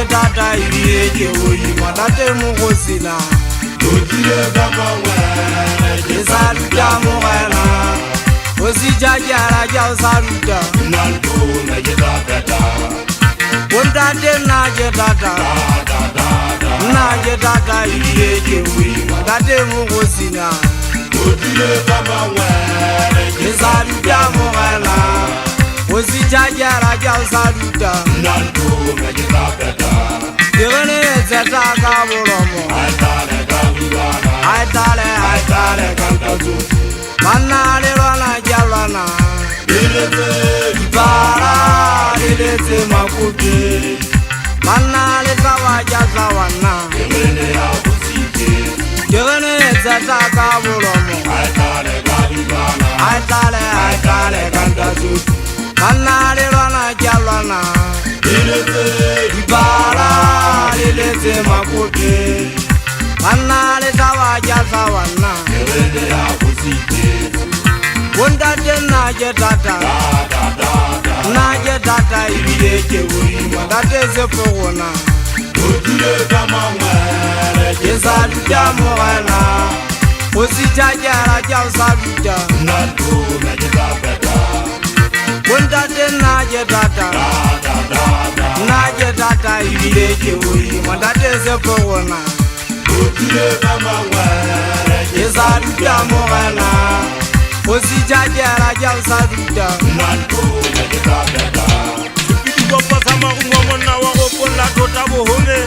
je tata ibile ke oima tate mogosina Dotile ka mangwele ke saluta mogena o si jajara ja o saluta Nantona je tata bontate na je tata ibile ke oima tate mogosina Dotile ka mangwele ke saluta mogena o si jajara ja o saluta Nantona je tata Direne zeta ka bolomo Aitale ka bigana Aitale kantazu Mana le lwana jalwana Dilete Bara dilete makuti Mana le sawa jazawana Emene ya kusike Direne zeta ka bolomo Aitale ka bigana Aitale kantazu Mana le lwana jalwana Dilete Bara dilete makuti Mana le sawa jazawana Emene ya kusike Bontate na je tata ibile ke oima tate se fogona Dotile ka mangwele ke saluta mogena o si jajara ja o saluta Nantona je tata bontate na je tata ibile ke oima tate se fogona Dotile ka mangwele ke saluta mogena o si jajara ja o saluta Nantona je tata Kopa sama ngomona wa gopola tota bohome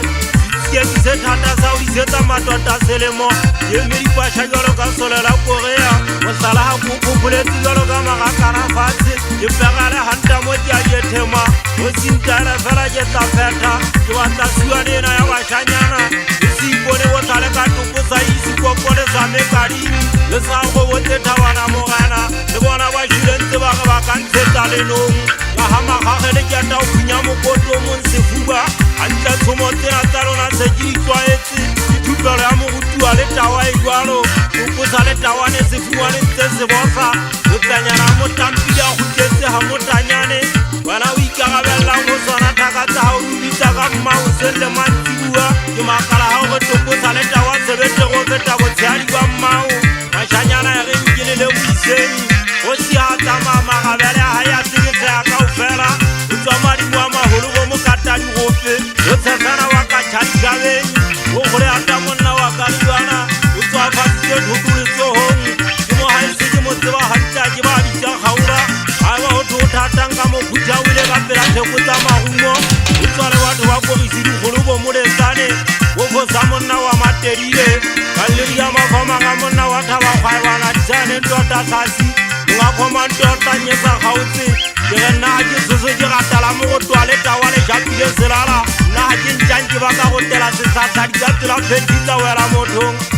ke se thata sa o isetsa matota selemo ye meri pasha jalo ka solela korea o sala ha go phopoletse jalo ka magakana fatse ye pegale hanta mo tya je thema o sintara fela je tsa feta ke wa tsa suwa dena ya bashanyana si bone o sale ka tuko sa isi kopole sa mekadi le sa go bote thawana mogana le bona ba jilentse ba ga ka ntsetsa lenong ka hama ga le ke ta o punya mo koto mo sefuba anta tsomo tsena tsa lona se ke itwaetse dithupelo ya morutua le tawa e jwalo o sa le tawane sefuane tse se bosa le tsanyana mo tampile a gutetse ha motanyane wena o ikarabella mo sona thaka tsa ha o bitsa ka mmao se le mantsibua ke makala ha o toko sa le tawa se bete go feta go tshadi ba mmao mashanyana ya re nkile le buiseni o si ata mama ga bele ha ya tsiketse ya kaofela o tswa madimo a maholo go mo katadi gope o tshetsana wa ka tšhadikabeng o gore ata monna wa ka lwana o tswa fasitse thutuletsohong ke mo haese ke mo tseba hantša ke ba bitša kgaura ga ba go tho thatang ka mo phutha o ile ka pela theko tsa magumo o tswa le batho ba kogisi digolo bo molesane o fosa monna wa matedile ka leri ya mafama ga monna wa thaba kgwaebana disane tota sasi nga khoma tota nyetsa gautse ke re nna ke tsose ke gatala mo go twa le tawa le japile selala nna ke ntšang ke ba ka go tela sesasa di ka tsela pheditsa wela mothong